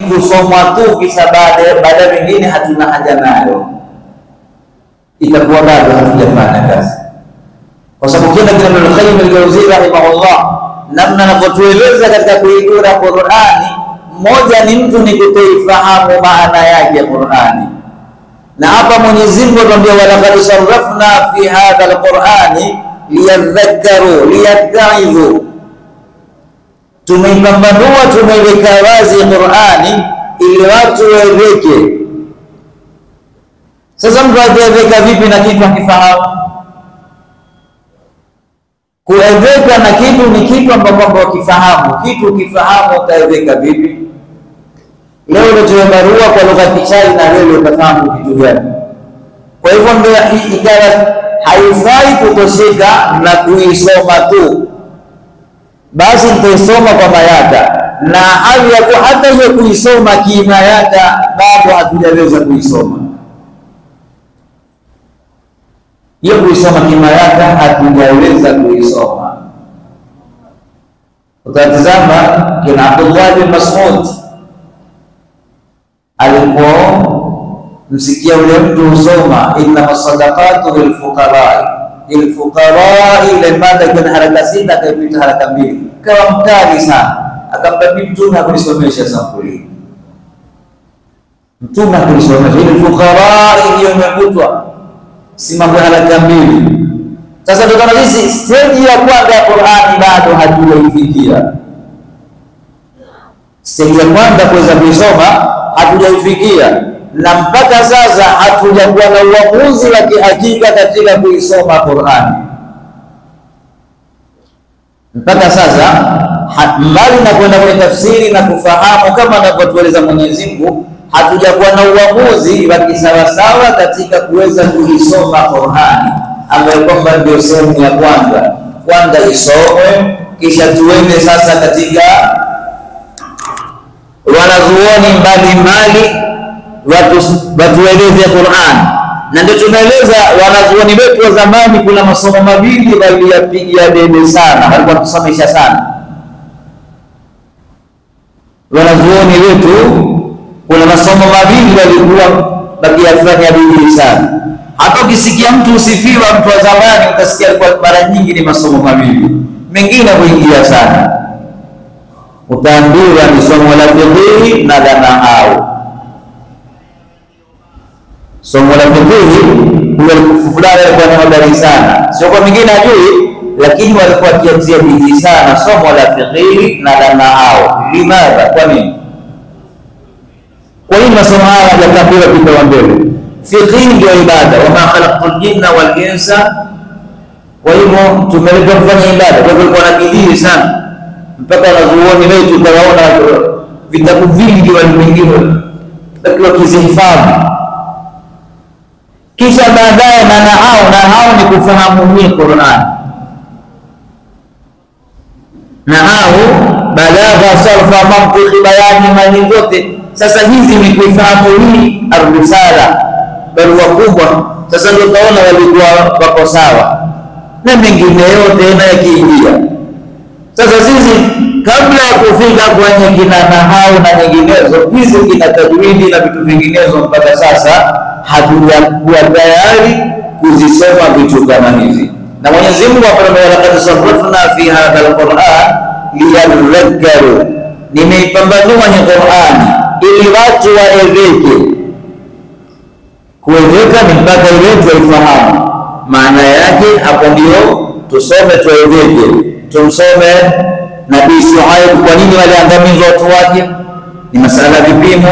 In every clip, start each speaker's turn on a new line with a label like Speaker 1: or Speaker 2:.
Speaker 1: kusomwa tu kisha baada mengine hatuna haja nayo, itakuwa bado hatujafanya kazi. Kwa sababu kila Ibn Qayyim al-Jawziyya rahimahullah namna anapotueleza katika kuijua Qur'ani, moja ni mtu ni kutoifahamu maana yake ya Qur'ani. Na hapa Mwenyezi Mungu anatuambia walaqad sarrafna fi hadha al-Qur'ani liyadhakkaru liyatta'idhu, tumeipambanua tumeiweka wazi Qur'ani ili watu waeleweke. Sasa mtu ataeleweka vipi na kitu hakifahamu? Kueleweka na kitu ni kitu ambapo wakifahamu kitu, ukifahamu utaeleweka vipi? Leo unatoa barua kwa lugha ya Kichina na leo utafahamu kitu gani? Kwa hivyo ndio ikawa haifai kutosheka na kuisoma tu, basi nitaisoma kwa mayaka, na hali ya kuwa hata hiyo kuisoma kimayaka bado hatujaweza kuisoma. Hiyo kuisoma kimayaka hatujaweza kuisoma. Utatazama kina Abdullah bin Mas'ud alipomsikia ule mtu usoma inna masadaqatu lilfuqara, ile mada kuna haraka sita kaipita haraka mbili, kawa mkali sana, akampa Mtume akulisomesha sampuli. Mtume akulisomesha lilfuqara, hiyo imekutwa si mambo haraka mbili. Sasa ndio kama sisi stage ya kwanza ya Qur'ani bado hatujaifikia. Stage ya kwanza kuweza kuisoma hatujaifikia, na mpaka sasa hatujakuwa na uamuzi wa kihakika katika kuisoma Qur'ani. Mpaka sasa mbali na kwenda kwenye tafsiri na kufahamu kama anavyotueleza Mwenyezi Mungu, hatujakuwa na uamuzi wa kisawasawa katika kuweza kuisoma Qur'ani, ambayo kwamba ndio sehemu ya kwanza isomwe, kisha tuende sasa katika wanazuoni mbalimbali watueleze Qur'an. Na ndio tunaeleza wanazuoni wetu wa zamani, kuna masomo mawili waliyapigia debe sana, walikuwa tusomesha sana wanazuoni wetu. Kuna masomo mawili walikuwa wakiyafanya bidii sana. Hata ukisikia mtu usifiwa, mtu wa zamani utasikia kwa mara nyingi ni masomo mawili, mengine huingia sana. Utaambiwa ni somo la fiqh na la nahau. Somo la fiqh huwa fulani alikuwa ni hodari sana, sio kwa mingine ajui, lakini walikuwa wakiatia bidii sana somo la fiqh na la nahau. Limadha? Kwa nini? Kwa nini masomo haya yakapewa kipaumbele? Fiqh ndio ibada, wama khalaqtul jinna wal insa. Kwa hivyo tumeleta kufanya ibada, kwa hivyo kuna bidii sana, mpaka wanazuoni wetu utawaona vitabu vingi wengine takiwa kizihifadhi. Kisha baadaye na nahau ni kufahamu hii Qur'an. Nahau, balagha, sarfa, mantiki, bayani, maana yote. Sasa hizi ni kuifahamu hii ar-risala, barua kubwa. Sasa ndio utaona walikuwa wako sawa na mengine yote na yakiingia. Sasa sisi kabla ya kufika kwenye kina nahau na nyinginezo, hizi kina tajwidi na vitu vinginezo, mpaka sasa hatujakuwa tayari kuzisoma vitu kama hizi. Na Mwenyezi Mungu akamwambia laqad sarrafna fi hadha al-Qur'an liyadhakkaru, nimeipambanua ni Qur'ani ili watu waeleweke. Kueleweka ni mpaka ile tuifahamu maana yake. Hapo ndio tusome tueleweke. Tumsome Nabii Shuaib, kwa nini waliangamizwa watu wake? Ni masala vipimo.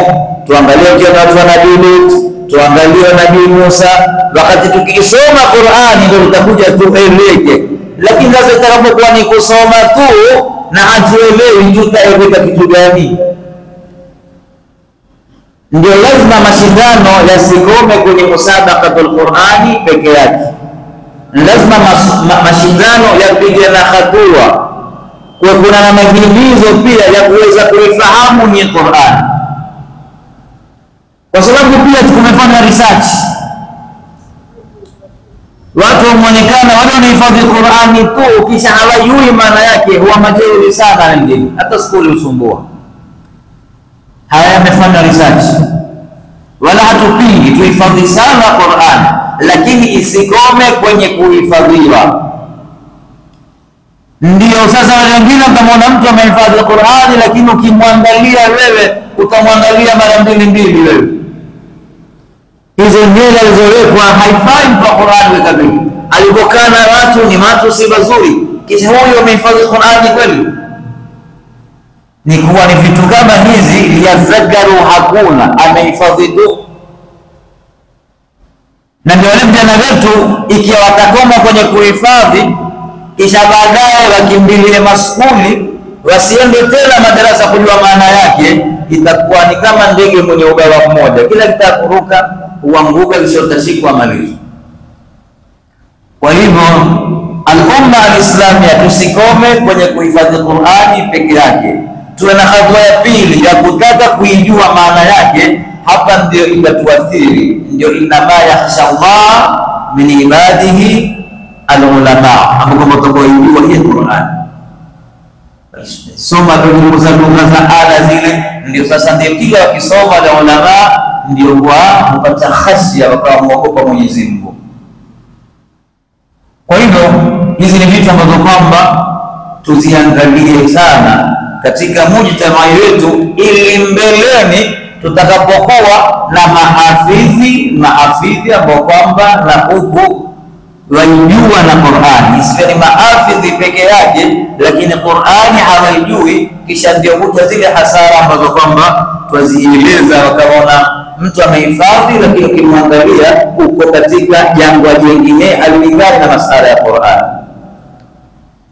Speaker 1: Tuangalie kwa watu wa Nabii Lut, tuangalie Nabii Musa. Wakati tukisoma Qur'ani ndio tutakuja tueleweke, lakini sasa itakapokuwa ni kusoma tu na hatuelewi, tutaeleweka kitu gani? Ndio lazima mashindano yasikome kwenye musabaqatul Qur'ani peke yake. Lazima mashindano yapige na hatua, kwa kuna na mahimizo pia ya kuweza kuifahamu ni Qur'an, kwa sababu pia tumefanya research. Watu wameonekana wale wanahifadhi Qur'ani tu kisha hawajui maana yake, huwa majeuri sana wengine, hata skuli usumbua. haya yamefanya research, wala hatupingi tuhifadhi sana Qur'an, lakini isikome kwenye kuhifadhiwa. Ndio sasa wale wengine utamwona mtu amehifadhi Qur'ani, lakini ukimwangalia wewe utamwangalia mara mbili wewe. Hizo nywele alizowekwa haifai kwa Qur'ani weka vipi? Alipokaa na watu ni watu si wazuri, kisha huyo amehifadhi Qur'ani kweli? Ni kuwa ni vitu kama hizi liyazakaru, hakuna amehifadhi tu. Na ndio wale vijana wetu ikiwa watakoma kwenye kuhifadhi kisha baadaye wakimbilie maskuli, wasiende tena madarasa kujua maana yake, itakuwa ni kama ndege mwenye ubawa mmoja, kila kitakuruka uanguka kisha utashikwa malizo. Kwa hivyo al-umma al-islamia tusikome kwenye kuhifadhi Qur'ani peke yake, tuwe na hatua ya pili ya kutaka kuijua maana yake. Hapa ndio itatuathiri, ndio inama yakhsha Allah min ibadihi al-ulama, ambapo mtakoijua hii Qur'an. Soma lugha za ala zile, ndio sasa ndio kila wakisoma la ulama ndio wapata khashya, wakamuogopa Mwenyezi Mungu. Kwa hivyo hizi ni vitu ambavyo kwamba tuziangalie sana katika mujtamaa wetu, ili mbeleni tutakapokuwa na mahafidhi ambao kwamba na huku waijua na Qur'ani, isiwe ni mahafidhi peke yake lakini Qur'ani hawaijui, kisha ndio huja zile hasara ambazo kwamba twazieleza. Wakaona mtu amehifadhi lakini ukimwangalia uko katika jangwa jingine alilingana na masala ya Qur'an.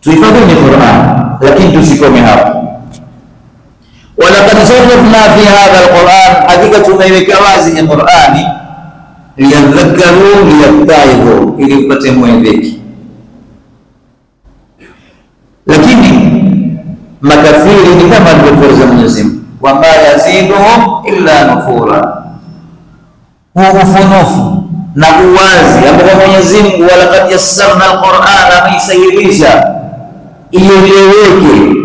Speaker 1: Tuhifadhi Qur'an lakini tusikome hapo. Walaqad sarrafna fi hadha al-Qur'an, hakika tumeiweka wazi ya Qur'ani, liyadhakkaru liyattaidhu, ili upate mwelekeo. Lakini makafiri ni kama alivyoeleza Mwenyezi Mungu, wama yaziduhum illa nufura, ufunufu na uwazi ambao Mwenyezi Mungu walaqad yassarna al-Qur'ana, ameisahilisha ieleweke,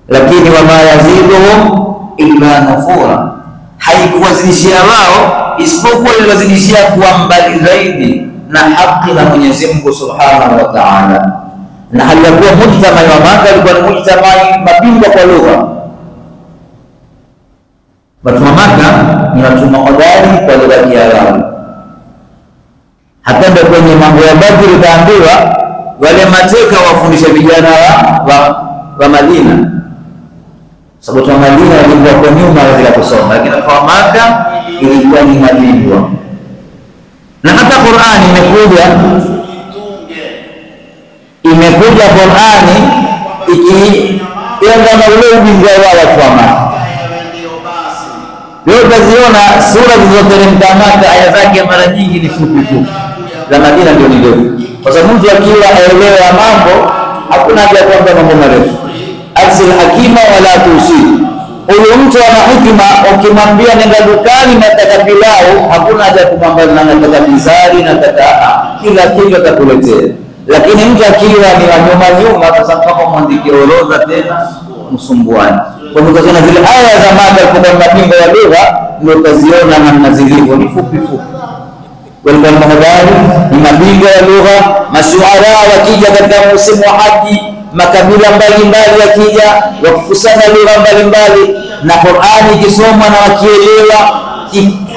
Speaker 1: lakini wama yaziduhum illa nufura, haikuwazidishia wao isipokuwa iliwazidishia kuwa mbali zaidi na haki na Mwenyezi Mungu Subhanahu wa Ta'ala. Na hali ya kuwa mujtamaa wa Maka ilikuwa ni mujtamaa mabingwa kwa lugha. Watu wa Maka ni watu mahodari kwa lugha ya Kiarabu. Hata ndio kwenye mambo ya Badri utaambiwa wale mateka wafundisha vijana wa Madina, sababu wa Madina walikuwa kwa nyuma ya kusoma, lakini kwa Maka ilikuwa ni mabingwa. Na hata Qur'ani imekuja Qur'ani ikienda na ule ubingwa wa watu wa Maka. Leo utaziona sura zilizoteremka Maka aya zake mara nyingi ni fupi, za Madina ndio ni ndefu, kwa sababu mtu akiwa aelewa mambo hakuna haja ya kuambia mambo marefu. Aksil hakima wala tusi, huyo mtu ana hikima, ukimwambia nenda dukani nataka pilau, hakuna haja ya kumwambia nataka bizari, nataka kila kitu atakuletea. Lakini mtu akiwa ni nyuma kwa sababu mwandike orodha tena msumbuani. Kwa hivyo kuna zile aya za Maka kwa mapingo ya lugha ndio utaziona namna zilivyo, ni fupi. Wale mahodari ni mapingo ya lugha. Mashuara wakija katika msimu wa haji, makabila mbalimbali wakija wakikusanya lugha mbalimbali, na Qur'ani ikisomwa na wakielewa,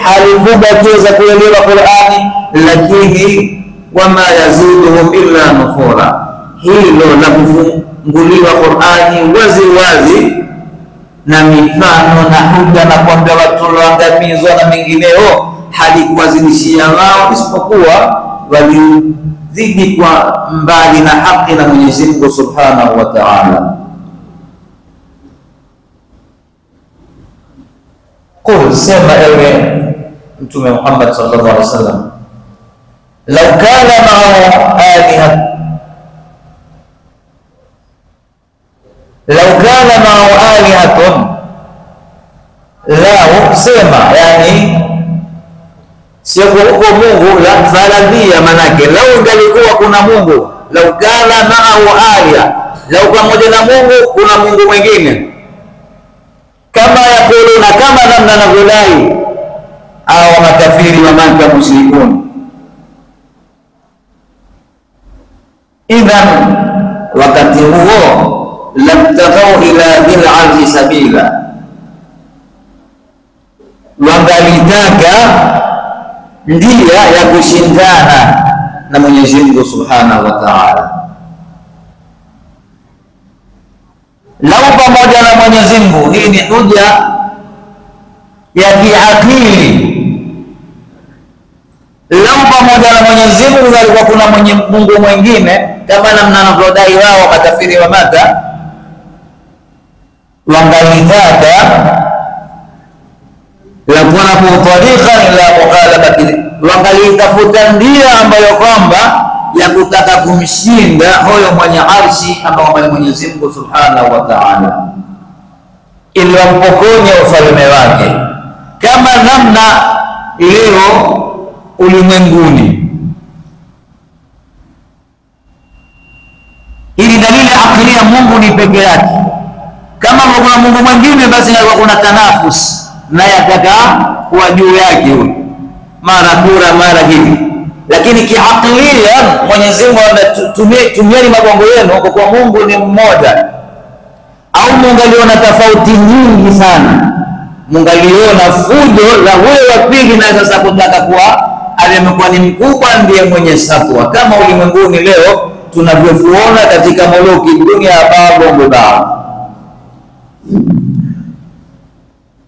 Speaker 1: hali kubwa kiweza kuelewa Qur'ani, lakini wama yaziduhum illa nufura, hilo la kufunguliwa Qur'ani wazi na mifano na huja na kwamba watu walioangamizwa na mengineo halikuwazidishia wao, isipokuwa walizidi kwa mbali na haki na Mwenyezi Mungu Subhanahu wa Ta'ala. Qul, sema ewe Mtume Muhammad sallallahu alaihi wasallam, law kana ma'ahu alihat, law kana ma'ahu alihatun, lau sema yani sio kwa Mungu, la faradhia, manake lau ingalikuwa kuna Mungu, lau kana ma'ahu aliha, lau pamoja na Mungu kuna Mungu mwingine, kama yakuluna, kama namna navyodai au makafiri wa Maka mushrikun. Idhan wakati huo labtaghaw ila dhil arshi sabila, wangalitaka njia ya kushindana na Mwenyezi Mungu Subhanahu wa Ta'ala. Lau pamoja na Mwenyezi Mungu, hii ni hoja ya kiakili. Lau pamoja na Mwenyezi Mungu alikuwa kuna Mungu mwingine kama namna anavyodai wao makafiri wa Maka, wangalitaka lakuna tariqa ila mukhalafati, wangalitafuta njia ambayo kwamba ya kutaka kumshinda huyo mwenye arshi ambao Mwenyezi Mungu Subhanahu wa Ta'ala, ili wampokonye ufalme wake, kama namna leo ulimwenguni. Ili dalili akili ya Mungu ni peke yake. Kama kuna Mungu mwingine, basi kuna tanafus naye ataka kuwa juu yake huyo, mara kura mara hivi. Lakini kiaklia Mwenyezi Mungu tumieni mabongo yenu kwa kuwa Mungu ni mmoja. Au mungaliona tofauti nyingi sana, mungaliona fujo la huyo wa pili na sasa kutaka kuwa aliyekuwa ni mkubwa ndiye mwenye satwa, kama ulimwenguni leo tunavyofuona katika muluki dunia bongo bao.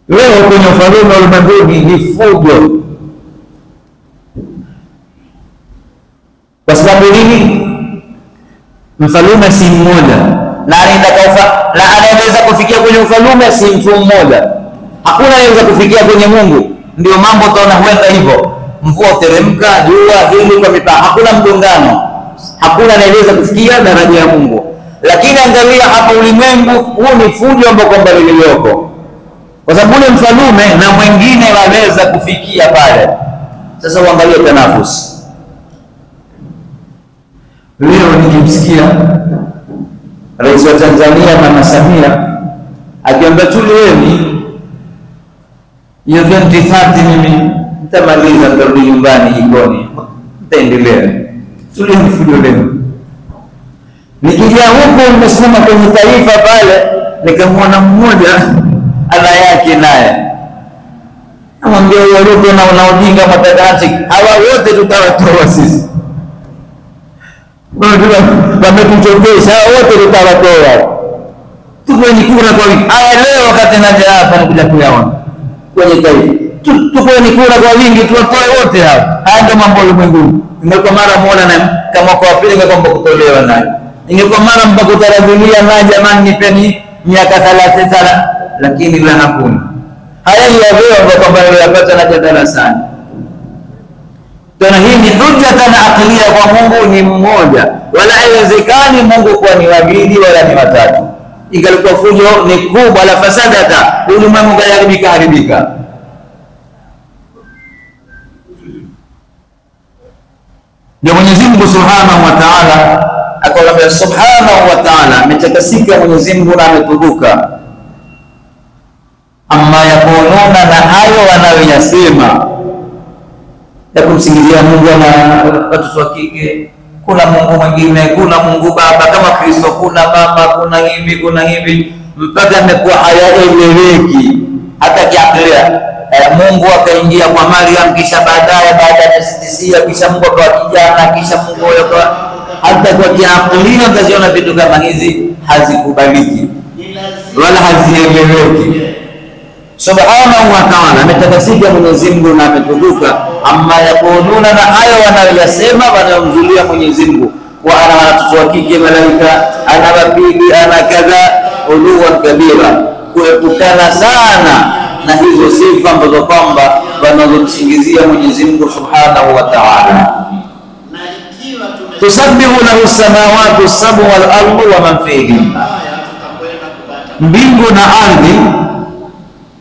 Speaker 1: Leo kwenye ufalme ulimwenguni ni fujo. Kwa sababu nini? Mfalme si mmoja, na anaweza kufikia kwenye ufalme si mtu mmoja. Hakuna anaweza kufikia kwenye Mungu. Ndio mambo tunaona huenda hivyo, mvua teremka, jua hili kwa mipaka, hakuna mgongano, hakuna anaweza kufikia daraja ya Mungu. Lakini angalia hapa ulimwengu huu ni fujo ambao kwamba lilioko, kwa sababu ule mfalme na mwingine waweza kufikia pale. Sasa uangalie tanafus. Leo nikimsikia Rais wa Tanzania Mama Samia akiambia tulieni hiyo 2030 mimi nitamaliza, nitarudi nyumbani jikoni, nitaendelea. Tulieni fujo leo. Nikija huko nimesimama kwenye taifa pale, nikamwona mmoja ana yake naye, amwambia huyo Ruto na unaojinga matatati hawa wote tutawatoa sisi, wametuchokesha wote tutawatoa, tupeni kura kwa wingi. Haya leo wakati naja hapa nikuja kuyaona kwenye taifa, tupeni kura kwa wingi tuwatoe wote hapa. Haya ndio mambo ulimwenguni. Ingekuwa mara muona na kama kwa pili kwamba kutolewa naye, ingekuwa mara mpakutarajulia na jamani nipeni miaka 30 sana, lakini la hakuna. Haya ni yao kwamba yapata na darasani. Tena hii ni hujjatan aqliya kwa Mungu ni mmoja, wala haiwezekani Mungu kuwa ni wawili wala ni watatu. Ingalikuwa fujo ni kubwa la fasadata, ulimwengu haribika. Ndio Mwenyezi Mungu Subhanahu wa Ta'ala akamwambia Subhanahu wa Ta'ala, ametakasika Mwenyezi Mungu na ametukuka, amma yakununa, na hayo wanayoyasema ya kumsingizia Mungu na watoto wa kike. Kuna Mungu mwingine, kuna Mungu Baba kama Kristo, kuna mama, kuna hivi mpaka amekuwa hayaeleweki hata kiaklia. Mungu akaingia kwa Maryam, kisha baadaye baada ya sitisia, kisha Mungu akawa kijana, kisha Mungu akawa, hata kwa kiaklia utaziona vitu kama hizi hazikubaliki wala hazieleweki. Subhanahu wa Ta'ala ametakasika Mwenyezi Mungu na ametukuka, amma yakununa, na hayo wanayosema wanamzulia Mwenyezi Mungu, wa ana watoto wa kike malaika, ana wapibi, ana kadha, uluwan kabira, kuepukana sana na hizo sifa ambazo kwamba wanazomsingizia Mwenyezi Mungu Subhanahu wa Ta'ala. Tusabbihu lahu samawati as-sab'u wal ardu wa man fihinna, mbingu na ardhi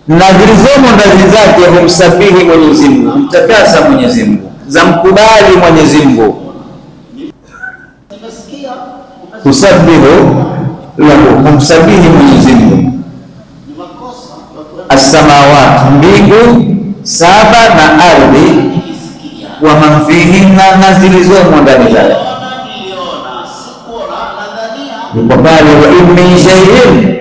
Speaker 1: na zilizomo ndani zake humsabihi Mwenyezi Mungu, mtakasa Mwenyezi Mungu, zamkubali Mwenyezi Mungu. Tusabbihu lahu, humsabihi Mwenyezi Mungu. samawati, mbingu 7 na ardhi, wa man fihinna, na zilizomo ndani zake. Yuko pale, wa in min shay'in,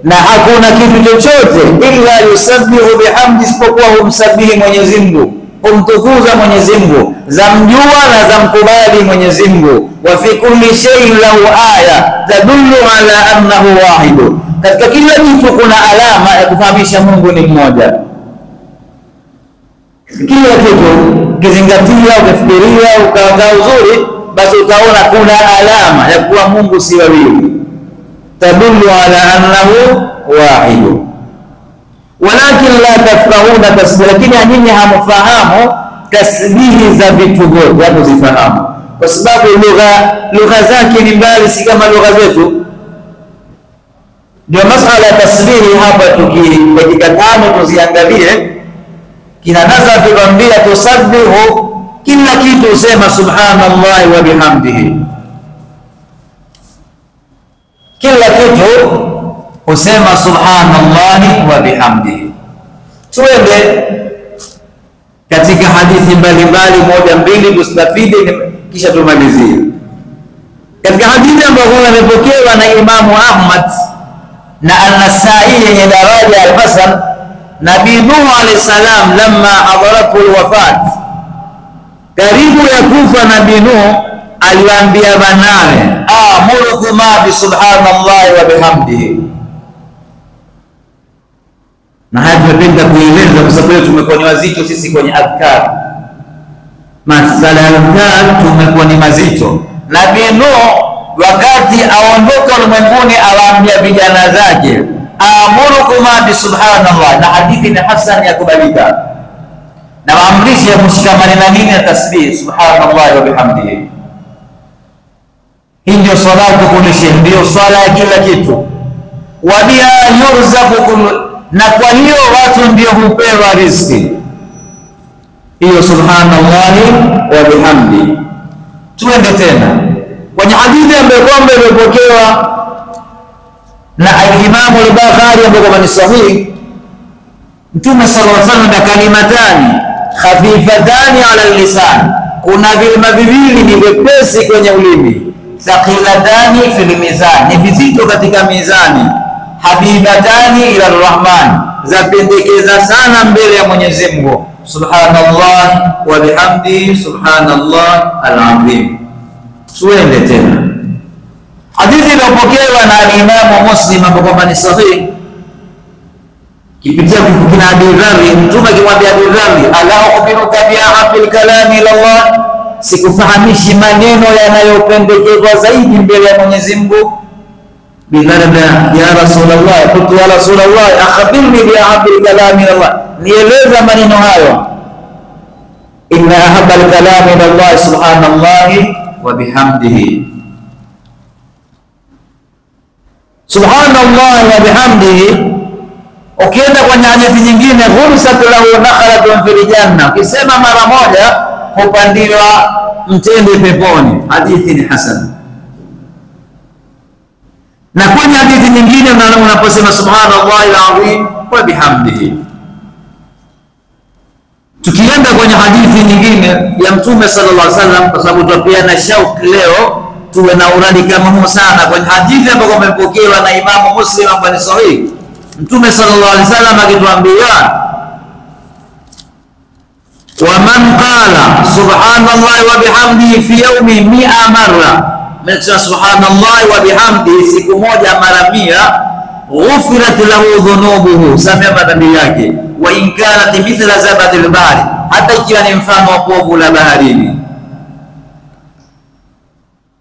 Speaker 1: na hakuna kitu chochote, illa yusabbihu bihamdi, isipokuwa humsabihi Mwenyezi Mungu, humtukuza Mwenyezi Mungu, zamjua na zamkubali Mwenyezi Mungu. Wa fi kulli shay'in lahu aya tadullu ala annahu wahid, katika kila kitu kuna alama ya kufahamisha Mungu ni mmoja. Kila kitu kizingatia, ukifikiria, ukaangaa uzuri, basi utaona kuna alama ya kuwa Mungu si wawili. Tadullu ala annahu wahid. Walakin la tafqahuna tasbiha, lakini nyinyi hamfahamu tasbihi za vitu vyote, hapo zifahamu, kwa sababu lugha zake ni mbali, si kama lugha zetu. Ndio masala ya tasbihi hapa, dakika 5 tuziangalie. Kina Nasafi kwambia tusabbihu, kila kitu usema subhanallahi wa bihamdihi, kila kitu usema subhanallahi wa bihamdihi. Tuende katika hadithi mbalimbali, moja mbili tustafidi, kisha tumalizie. Katika hadithi ambayo imepokewa na Imamu Ahmad na An-Nasai yenye daraja al-hasan, Nabii Nuh alayhi salam lamma hadarathu al-wafat, karibu ya kufa Nabii Nuh aliwaambia wanawe, amurukuma bi subhanallahi wa bihamdihi. Na haya tumependa kueleza kwa sababu tumekuwa ni wazito sisi kwenye adhkar, masala ya adhkar tumekuwa ni mazito. Nabii Nuh wakati aondoka ulimwenguni awaambia vijana zake, amurukuma bi subhanallah, na hadithi ni hasan ya kubalika, na maamrisho ya mshikamani na nini ya tasbih subhanallah wa bihamdihi. Hii ndio salatu kulli shay, ndio swala ya kila kitu. Wa biha yurzaqu kullu, na kwa hiyo watu ndio hupewa riziki hiyo, subhanallahi wa bihamdi. Tuende tena kwenye hadithi ambayo kwamba imepokewa na Imam al-Bukhari ambayo ni sahihi. Mtume sallallahu alaihi wasallam na kalimatani khafifatani ala lisan, kuna vilima viwili ni vyepesi kwenye ulimi, thaqilatani fil mizan, ni vizito katika mizani, habibatani ila rahman, zapendekeza sana mbele ya Mwenyezi Mungu, subhanallah wa bihamdi subhanallah al-azim. Tuende tena hadithi iliyopokewa na Imam Muslim ambapo ni sahihi, kipitia kina Abi Dharr. Mtume akimwambia Abi Dharr, ala ukhbiruka bi ahabbil kalami ila Allah, sikufahamishi maneno yanayopendekezwa zaidi mbele ya Mwenyezi Mungu. Bilarada ya Rasulullah, qultu ya Rasulullah akhbirni bi ahabbil kalami ila Allah, nieleza maneno hayo. Inna ahabbal kalami ila Allah subhanallahi wa bihamdihi. Subhanallah wa bihamdihi, ukienda kwenye hadithi nyingine, ghurasat lahu nakhalatun fil janna, ukisema mara moja hupandiwa mtende peponi. Hadithi ni hasan. Na kwenye hadithi nyingine unaposema subhanallahi al-azim wa bihamdihi. Tukienda kwenye hadithi nyingine ya Mtume sallallahu alaihi wasallam, kwa sababu tupiana shauki leo tuwe na uradi kama huu sana, kwenye hadithi ambayo imepokewa na Imam Muslim ambayo ni sahihi, Mtume sallallahu alaihi wasallam akituambia, wa man qala subhanallahi wa bihamdihi fi yawmi 100 marra, mtu subhanallahi wa bihamdihi siku moja mara 100, ghufirat lahu dhunubuhu, samia madhambi yake, wa in kanat mithla zabadil bahri, hata ikiwa ni mfano wa povu la baharini,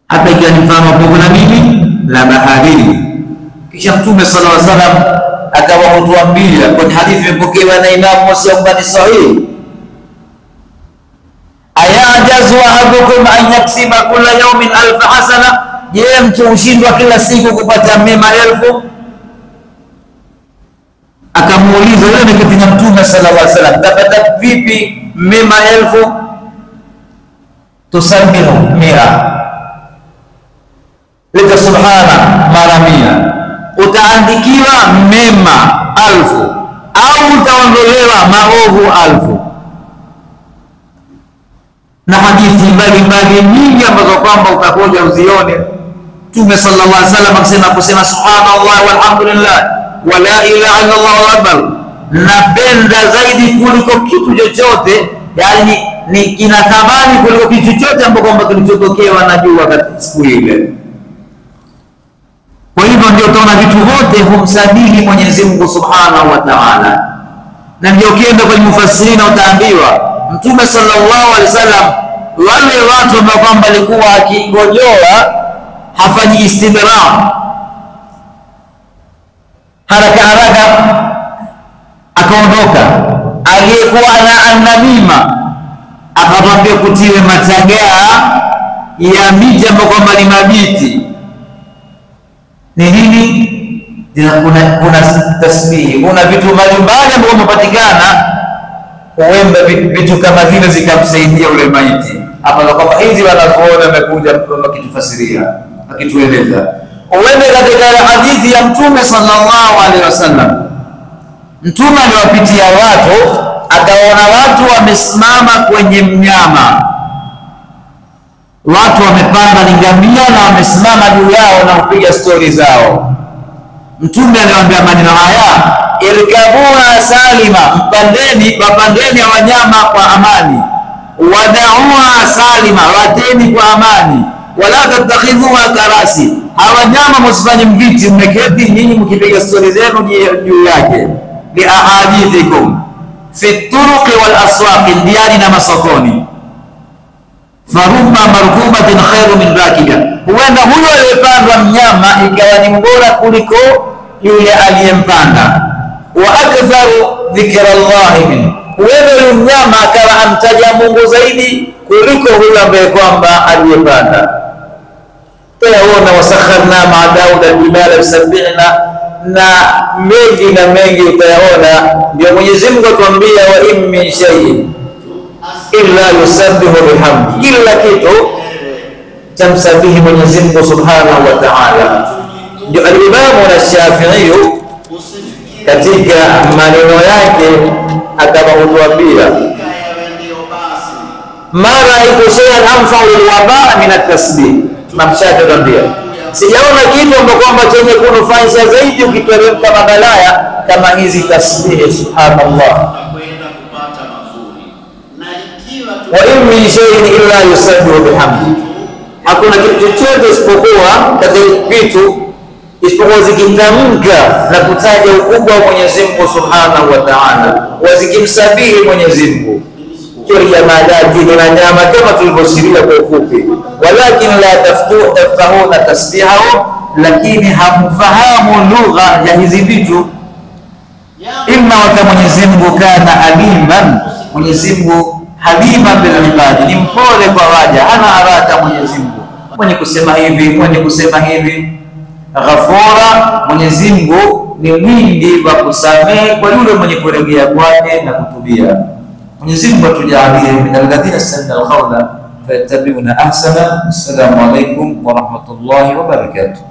Speaker 1: hata ikiwa ni mfano wa povu la nini la baharini. Kisha Mtume sallallahu alaihi wasallam akawa kutuambia kwenye hadithi imepokewa na Imam Muslim bani sahihi, ayajazu ahadukum an yaksiba kulla yawmin 1000 hasana, je, mtu ushindwa kila siku kupata mema 1000? Akamuuliza yule mketinya Mtume sallallahu alaihi wasallam, tapata vipi mema 1000? Tusabihu 100, leta subhana mara 100, utaandikiwa mema 1000. au utaondolewa maovu 1000. Na hadithi mbalimbali nyingi ambazo kwamba utakuja uzione. Mtume sallallahu alaihi wasallam kusema subhanallah walhamdulillah wa la ilaha illa Allah wal akbar, napenda zaidi kuliko kitu chochote, yani ni kina thamani kuliko kitu chochote ambacho kwamba kilichotokewa na jua katika siku ile. Kwa hivyo ndio utaona vitu vyote humsabihi Mwenyezi Mungu Subhanahu wa Ta'ala. Na ndio ukienda kwenye mufassirina utaambiwa Mtume sallallahu alaihi wasallam, wale watu ambao kwamba walikuwa akingojoa hafanyi istidrar, haraka haraka akaondoka. Aliyekuwa na anamima akatwambia kutiwe matagaa ya miti ambayo kwamba ni mabiti. Ni nini? Kuna tasbihi, kuna vitu mbalimbali ambavyo vimepatikana, huenda vitu kama vile zikamsaidia ule maiti. Hapa kwamba hizi wanapoona wamekuja wakitufasiria, wakitueleza. Huenda katika hadithi ya Mtume sallallahu alaihi wasallam, Mtume aliwapitia watu, akaona watu wamesimama kwenye mnyama, watu wamepanda ni ngamia na wamesimama juu yao na kupiga stori zao. Mtume aliwaambia maneno haya, irkabuha salima, wapandeni ya wanyama kwa amani, wadauha salima, wateni kwa amani, wala tattakhidhuha karasi, hawa nyama msifanye mviti mmeketi nyinyi mkipiga stori zenu juu yake. Bi ahadithikum fi turuqi wal aswaqi, ndiani na masokoni. Farubba markubatin khairu min rakiba, huenda huyo aliyepandwa mnyama ikawa ni mbora kuliko yule aliyempanda. Wa aktharu dhikra Allah min, huenda yule mnyama akawa amtaja Mungu zaidi kuliko huyo ambaye kwamba aliyepanda. Tayaona wasakharna ma Dauda al-jibala yusabbihna, na mengi utayaona. Ndio Mwenyezi Mungu atuambia wa in min shay'in illa yusabbihu bihamdi, kila kitu tamsabihi Mwenyezi Mungu Subhanahu wa Ta'ala. Ndio al-Imam al-Shafi'i katika maneno yake akawahutuambia, mara ikushia anfa lilwaba min at-tasbih. Imam Shafi'i anambia, sijaona kitu ambacho kwamba chenye kunufaisha zaidi ukiteremka mabalaya kama hizi tasbihi. Subhanallah, wa in min shay'in illa yusabbihu bihamdi, hakuna kitu chochote isipokuwa katika vitu isipokuwa zikitamka na kutaja ukubwa wa Mwenyezi Mungu Subhanahu wa Ta'ala, wazikimsabihi Mwenyezi Mungu. Kiria madati ni wanyama kama tulivyoshiria kwa ufupi, walakin la tafqahuna tasbihahu, lakini hamfahamu lugha ya hizi vitu. Inna wa Mwenyezi Mungu kana aliman, Mwenyezi Mungu halima bil ibadi, ni mpole kwa waja, hana haraka Mwenyezi Mungu, mwenye kusema hivi mwenye kusema hivi. Ghafura, Mwenyezi Mungu ni mwingi wa kusamehe kwa yule mwenye kurejea kwake na kutubia. Mwenyezi Mungu atujalie min alladhina yastami'una al-qawla fayattabi'una ahsana. Assalamu alaykum wa rahmatullahi wa barakatuh.